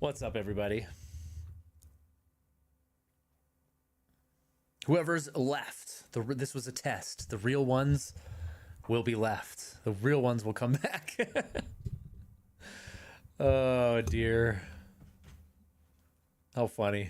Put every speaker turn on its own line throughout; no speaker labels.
What's up, everybody? Whoever's left, this was a test. The real ones will be left. The real ones will come back. Oh, dear. How funny.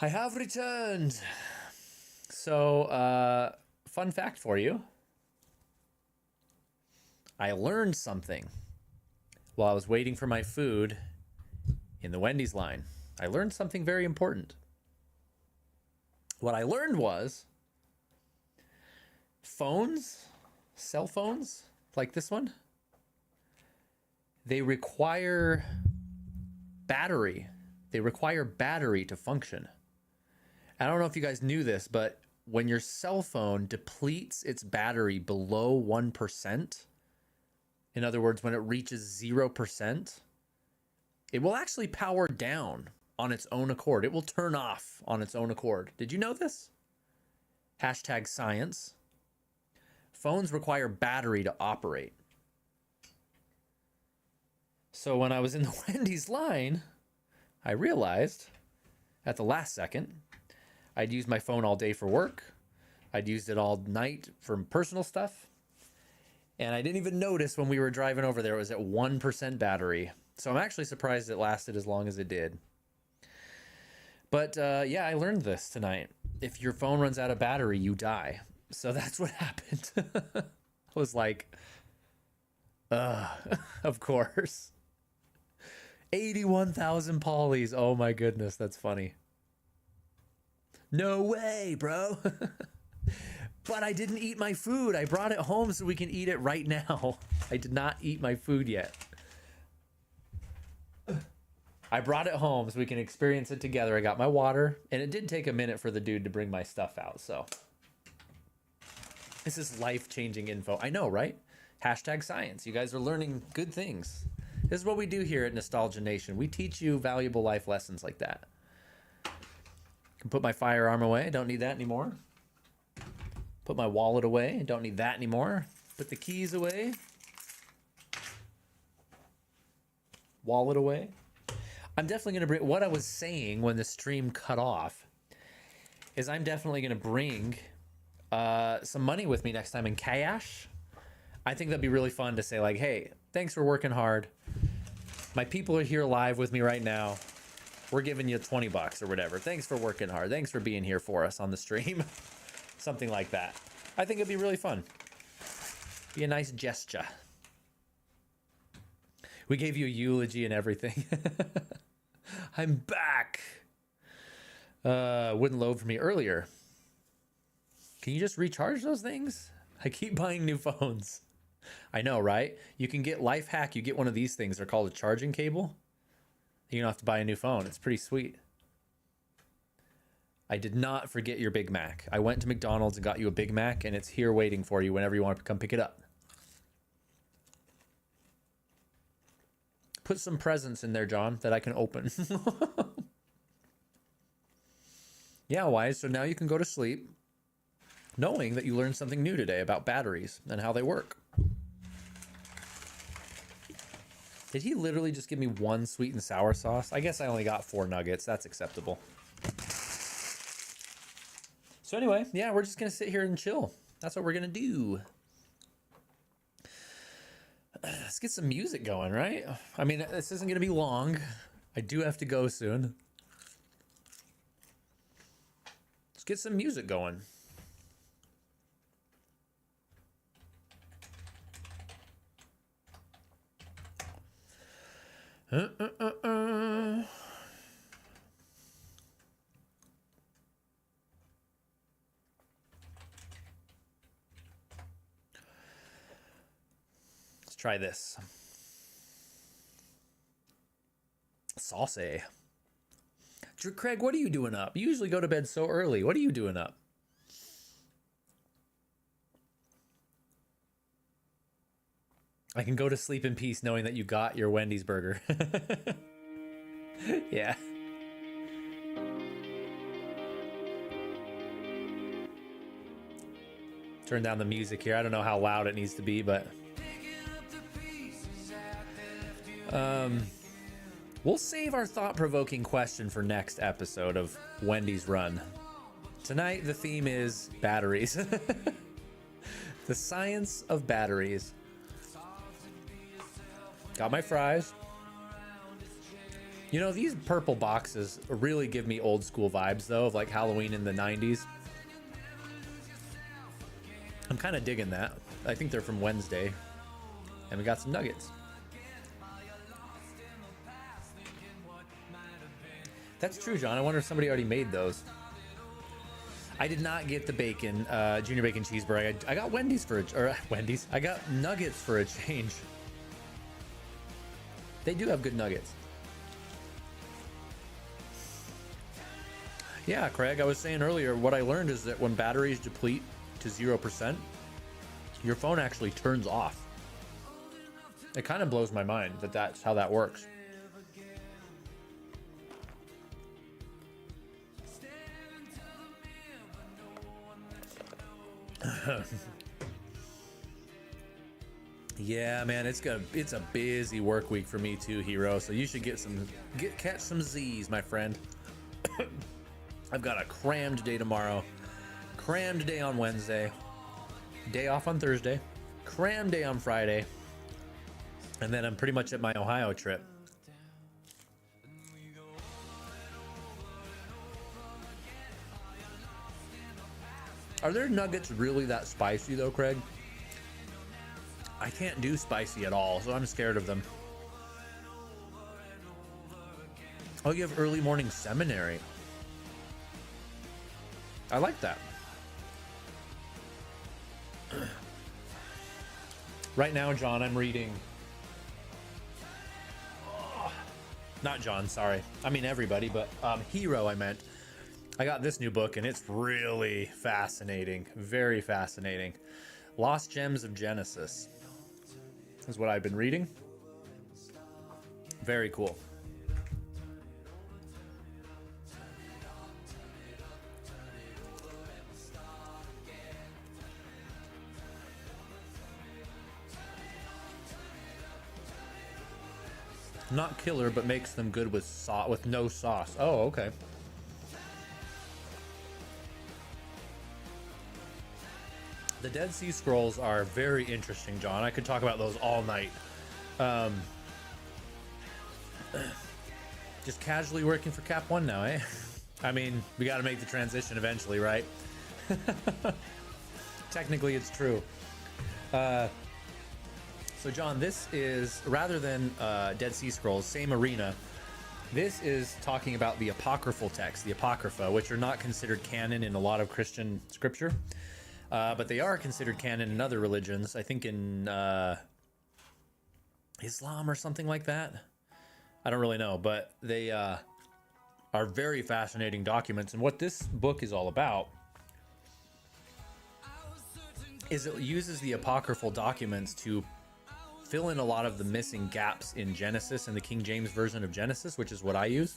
I have returned. So, fun fact for you. I learned something while I was waiting for my food in the Wendy's line. I learned something very important. What I learned was phones, cell phones, like this one, they require battery. They require battery to function. I don't know if you guys knew this, but when your cell phone depletes its battery below 1%, in other words, when it reaches 0%, it will actually power down on its own accord. It will turn off on its own accord. Did you know this? Hashtag science. Phones require battery to operate. So when I was in the Wendy's line, I realized at the last second, I'd used my phone all day for work. I'd used it all night for personal stuff. And I didn't even notice when we were driving over there, it was at 1% battery. So I'm actually surprised it lasted as long as it did. But yeah, I learned this tonight. If your phone runs out of battery, you die. So that's what happened. I was like, of course. 81,000 polys. Oh my goodness, that's funny. No way, bro. But I didn't eat my food. I brought it home so we can eat it right now. I did not eat my food yet. I brought it home so we can experience it together. I got my water, and it did take a minute for the dude to bring my stuff out, so. This is life-changing info. I know, right? Hashtag science. You guys are learning good things. This is what we do here at Nostalgia Nation. We teach you valuable life lessons like that. I can put my firearm away. Don't need that anymore. Put my wallet away. Don't need that anymore. Put the keys away. Wallet away. I'm definitely going to bring, what I was saying when the stream cut off is I'm definitely going to bring some money with me next time in cash. I think that'd be really fun to say like, hey, thanks for working hard. My people are here live with me right now. We're giving you 20 bucks or whatever. Thanks for working hard. Thanks for being here for us on the stream. Something like that. I think it'd be really fun. Be a nice gesture. We gave you a eulogy and everything. I'm back. Wouldn't load for me earlier. Can you just recharge those things? I keep buying new phones. I know, right? You can get life hack. You get one of these things. They're called a charging cable. You don't have to buy a new phone. It's pretty sweet. I did not forget your Big Mac. I went to McDonald's and got you a Big Mac, and it's here waiting for you whenever you want to come pick it up. Put some presents in there, John, that I can open. Yeah, Wise. So now you can go to sleep knowing that you learned something new today about batteries and how they work. Did he literally just give me one sweet and sour sauce? I guess I only got 4 nuggets. That's acceptable. So anyway, yeah, we're just going to sit here and chill. That's what we're going to do. Let's get some music going, right? I mean, this isn't going to be long. I do have to go soon. Let's get some music going. Let's try this. Saucy. Craig, what are you doing up? You usually go to bed so early. What are you doing up? I can go to sleep in peace knowing that you got your Wendy's burger. Yeah. Turn down the music here. I don't know how loud it needs to be, but We'll save our thought-provoking question for next episode of Wendy's Run. Tonight, the theme is batteries. The science of batteries. Got my fries. You know, these purple boxes really give me old school vibes, though, of like Halloween in the 90s. I'm kind of digging that. I think they're from Wednesday. And we got some nuggets. That's true, John. I wonder if somebody already made those. I did not get the bacon, junior bacon cheeseburger. I got Wendy's for Wendy's. I got nuggets for a change. They do have good nuggets. Yeah, Craig, I was saying earlier, what I learned is that when batteries deplete to 0%, your phone actually turns off. It kind of blows my mind that that's how that works. Yeah, man, it's a busy work week for me too, Hero. So you should catch some Z's, my friend. I've got a crammed day tomorrow, crammed day on Wednesday, day off on Thursday, crammed day on Friday, and then I'm pretty much at my Ohio trip. Are their nuggets really that spicy though, Craig? I can't do spicy at all, so I'm scared of them. Oh, you have early morning seminary. I like that. Right now, John, I'm reading... Not John, sorry. I mean everybody, but Hero I meant. I got this new book, and it's really fascinating. Very fascinating. Lost Gems of Genesis is what I've been reading. Very cool. Not killer, but makes them good with no sauce. Oh, okay. The Dead Sea Scrolls are very interesting, John. I could talk about those all night. Just casually working for Cap One now, eh? I mean, we got to make the transition eventually, right? Technically, it's true. So, John, this is, rather than Dead Sea Scrolls, same arena. This is talking about the apocryphal texts, the Apocrypha, which are not considered canon in a lot of Christian scripture. But they are considered canon in other religions. I think in Islam or something like that. I don't really know, but they are very fascinating documents. And what this book is all about is it uses the apocryphal documents to fill in a lot of the missing gaps in Genesis and the King James Version of Genesis, which is what I use.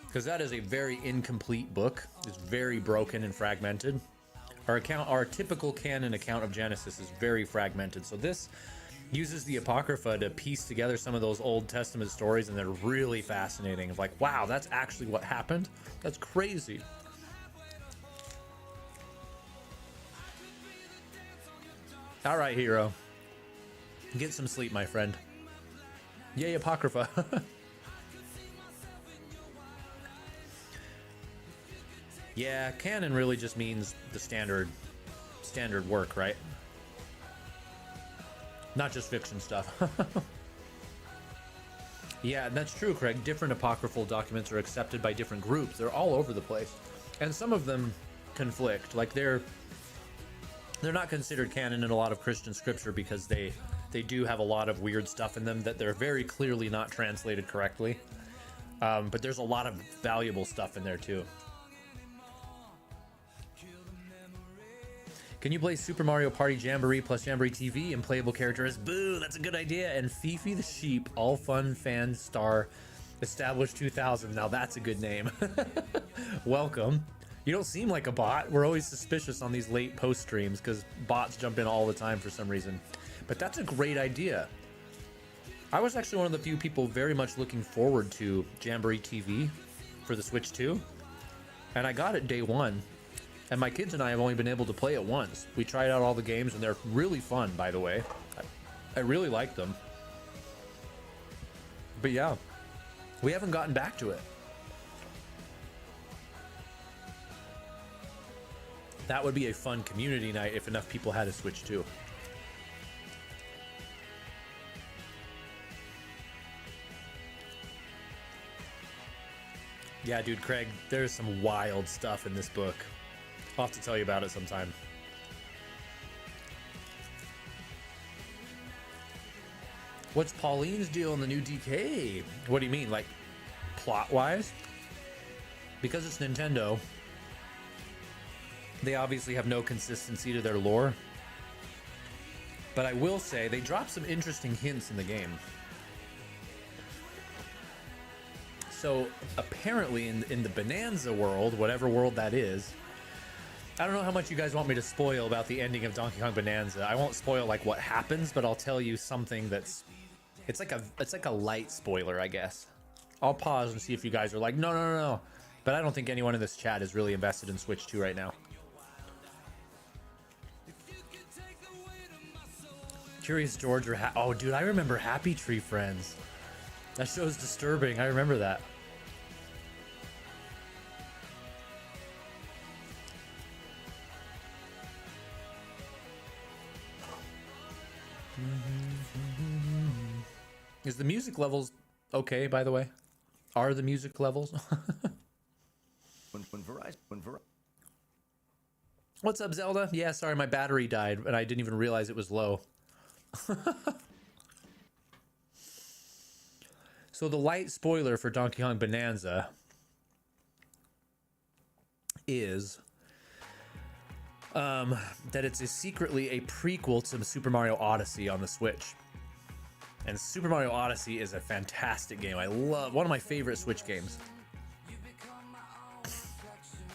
Because that is a very incomplete book. It's very broken and fragmented. Our typical canon account of Genesis is very fragmented. So this uses the Apocrypha to piece together some of those Old Testament stories, and they're really fascinating. Of like, wow, that's actually what happened? That's crazy. All right, Hero. Get some sleep, my friend. Yay, Apocrypha. Yeah, canon really just means the standard work, right? Not just fiction stuff. Yeah, that's true, Craig. Different apocryphal documents are accepted by different groups. They're all over the place. And some of them conflict. Like they're not considered canon in a lot of Christian scripture because they do have a lot of weird stuff in them that they're very clearly not translated correctly. But there's a lot of valuable stuff in there too. Can you play Super Mario Party Jamboree plus Jamboree TV and playable characters? Boo, that's a good idea. And Fifi the Sheep, all fun fan star, established 2000. Now that's a good name. Welcome. You don't seem like a bot. We're always suspicious on these late post streams because bots jump in all the time for some reason. But that's a great idea. I was actually one of the few people very much looking forward to Jamboree TV for the Switch 2. And I got it day one. And my kids and I have only been able to play it once. We tried out all the games and they're really fun, by the way. I really like them. But yeah, we haven't gotten back to it. That would be a fun community night if enough people had a Switch 2. Yeah, dude, Craig, there's some wild stuff in this book. I'll have to tell you about it sometime. What's Pauline's deal in the new DK? What do you mean, like plot-wise? Because it's Nintendo, they obviously have no consistency to their lore. But I will say, they dropped some interesting hints in the game. So apparently in the Bonanza world, whatever world that is, I don't know how much you guys want me to spoil about the ending of Donkey Kong Bonanza. I won't spoil like what happens, but I'll tell you something that's it's like a light spoiler, I guess. I'll pause and see if you guys are like, no. But I don't think anyone in this chat is really invested in Switch 2 right now. Curious George or oh, dude, I remember Happy Tree Friends. That show's disturbing. I remember that. Is the music levels okay, by the way? Are the music levels? What's up, Zelda? Yeah, sorry, my battery died, and I didn't even realize it was low. So the light spoiler for Donkey Kong Bonanza is that it's secretly a prequel to Super Mario Odyssey on the Switch. And Super Mario Odyssey is a fantastic game. I love, one of my favorite Switch games.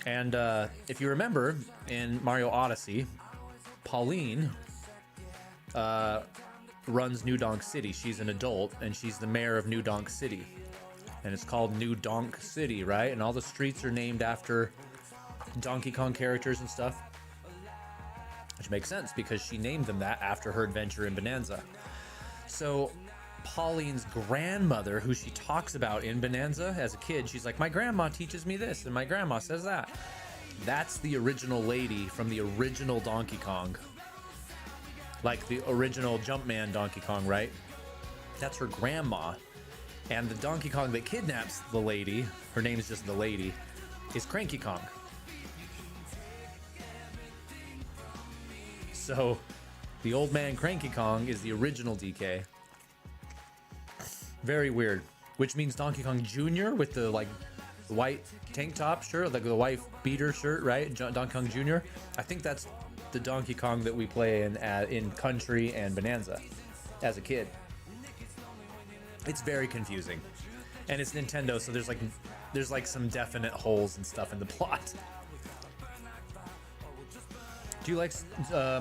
And if you remember, in Mario Odyssey, Pauline runs New Donk City. She's an adult, and she's the mayor of New Donk City. And it's called New Donk City, right? And all the streets are named after Donkey Kong characters and stuff. Which makes sense, because she named them that after her adventure in Bonanza. So Pauline's grandmother, who she talks about in Bonanza as a kid, she's like, my grandma teaches me this, and my grandma says that. That's the original lady from the original Donkey Kong. Like the original Jumpman Donkey Kong, right? That's her grandma. And the Donkey Kong that kidnaps the lady, her name is just the lady, is Cranky Kong. So the old man Cranky Kong is the original DK. Very weird. Which means Donkey Kong Jr. with the like white tank top shirt, like the white beater shirt, right? Donkey Kong Jr. I think that's the Donkey Kong that we play in Country and Bonanza as a kid. It's very confusing, and it's Nintendo, so there's like some definite holes and stuff in the plot. Do you like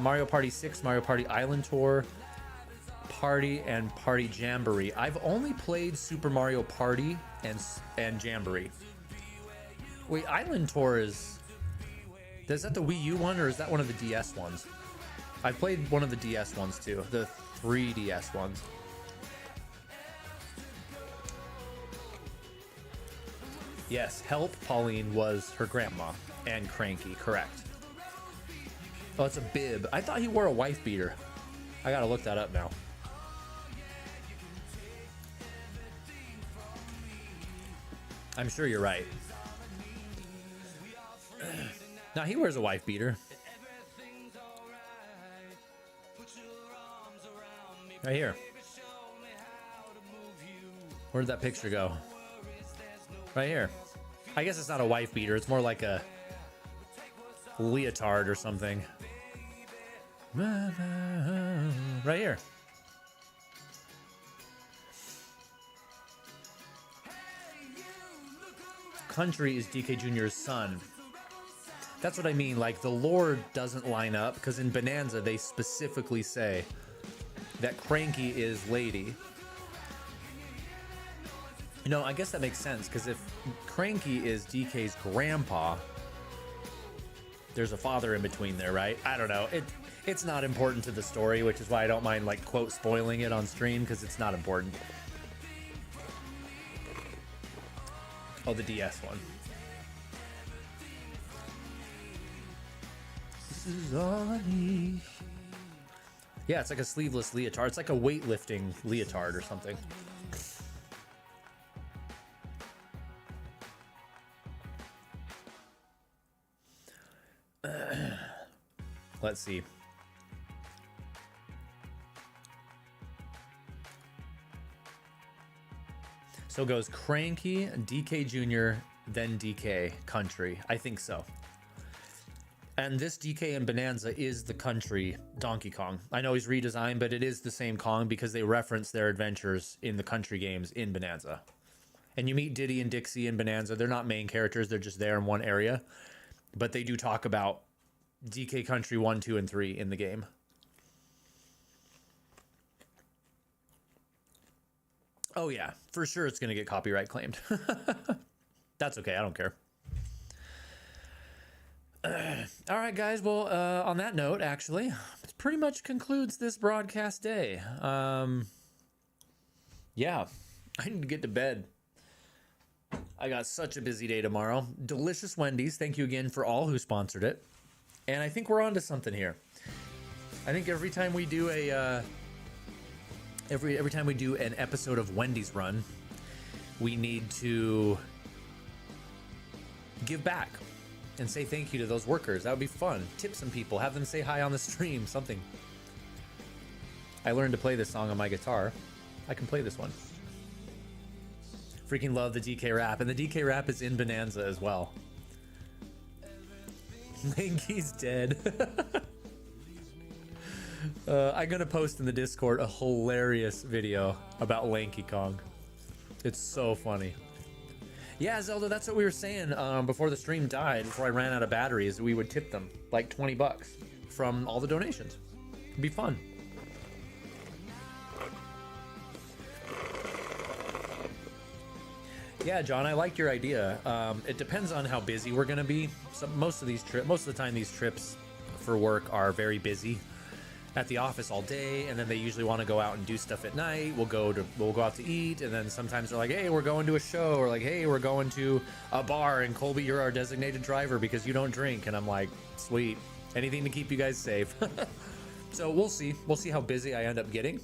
Mario Party 6, Mario Party Island Tour, Party, and Party Jamboree? I've only played Super Mario Party and Jamboree. Wait, Island Tour is that the Wii U one, or is that one of the DS ones? I've played one of the DS ones too, the 3DS ones. Yes, Help Pauline was her grandma, and Cranky, correct. Oh, it's a bib. I thought he wore a wife beater. I gotta look that up now. I'm sure you're right. Now he wears a wife beater. Right here. Where did that picture go? Right here. I guess it's not a wife beater. It's more like a leotard or something. Right here. Country is DK Jr.'s son. That's what I mean. Like, the lore doesn't line up, because in Bonanza they specifically say that Cranky is Lady You know, I guess that makes sense, because if Cranky is DK's grandpa, there's a father in between there, right? I don't know. It's not important to the story, which is why I don't mind, like, quote, spoiling it on stream, because it's not important. Oh, the DS one. This is all I need. Yeah, it's like a sleeveless leotard. It's like a weightlifting leotard or something. Let's see. So it goes Cranky, DK Jr., then DK Country. I think so. And this DK in Bonanza is the country Donkey Kong. I know he's redesigned, but it is the same Kong because they reference their adventures in the country games in Bonanza. And you meet Diddy and Dixie in Bonanza. They're not main characters. They're just there in one area. But they do talk about DK Country 1, 2, and 3 in the game. Oh, yeah. For sure it's going to get copyright claimed. That's okay. I don't care. All right, guys. Well, on that note, actually, it pretty much concludes this broadcast day. Yeah, I need to get to bed. I got such a busy day tomorrow. Delicious Wendy's. Thank you again for all who sponsored it. And I think we're on to something here. I think every time we do a every time we do an episode of Wendy's Run, we need to give back and say thank you to those workers. That would be fun. Tip some people, have them say hi on the stream, something. I learned to play this song on my guitar. I can play this one. Freaking love the DK rap, and the DK rap is in Bonanza as well. Lanky's dead. I'm gonna post in the Discord a hilarious video about Lanky Kong. It's so funny. Yeah, Zelda, that's what we were saying before the stream died, before I ran out of batteries. We would tip them like 20 bucks from all the donations. It'd be fun. Yeah, John, I like your idea. It depends on how busy we're gonna be. So most of the time these trips for work are very busy. At the office all day, and then they usually want to go out and do stuff at night. We'll go out to eat, and then sometimes they're like, hey, we're going to a show, or like, hey, we're going to a bar, and Colby, you're our designated driver because you don't drink. And I'm like, sweet, anything to keep you guys safe. So we'll see how busy I end up getting.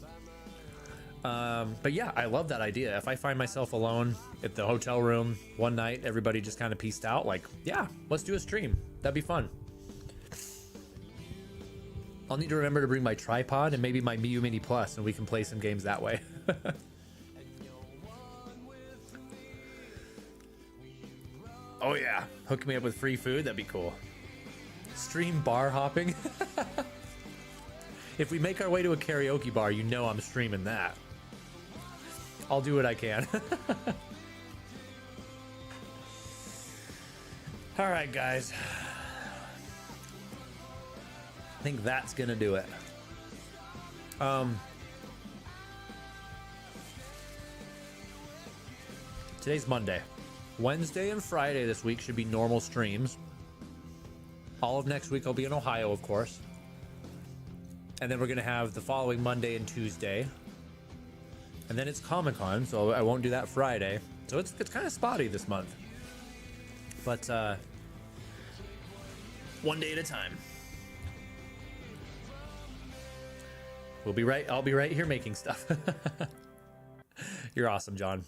But yeah, I love that idea. If I find myself alone at the hotel room one night, everybody just kind of pieced out, like, yeah, let's do a stream. That'd be fun. I'll need to remember to bring my tripod and maybe my Miu Mini Plus, and we can play some games that way. Oh yeah, hook me up with free food, that'd be cool. Stream bar hopping. If we make our way to a karaoke bar, you know I'm streaming that. I'll do what I can. All right, guys. I think that's gonna do it. Today's Monday. Wednesday and Friday this week should be normal streams. All of next week I'll be in Ohio, of course. And then we're gonna have the following Monday and Tuesday. And then it's Comic-Con, so I won't do that Friday. So it's kind of spotty this month. But one day at a time. I'll be right here making stuff. You're awesome, John.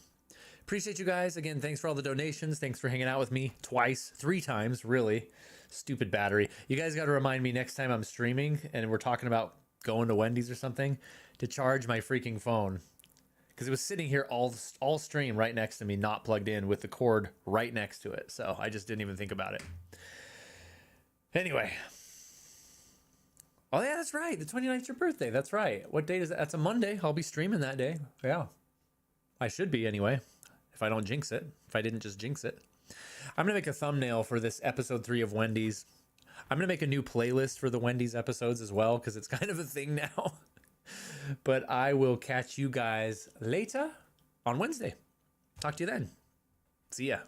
Appreciate you guys. Again, thanks for all the donations. Thanks for hanging out with me twice, 3 times, really. Stupid battery. You guys got to remind me next time I'm streaming and we're talking about going to Wendy's or something to charge my freaking phone. Because it was sitting here all stream right next to me, not plugged in, with the cord right next to it. So I just didn't even think about it. Anyway. Oh, yeah, that's right. The 29th is your birthday. That's right. What date is that? That's a Monday. I'll be streaming that day. Yeah. I should be anyway, if I don't jinx it. If I didn't just jinx it. I'm going to make a thumbnail for this episode 3 of Wendy's. I'm going to make a new playlist for the Wendy's episodes as well, because it's kind of a thing now. But I will catch you guys later on Wednesday. Talk to you then. See ya.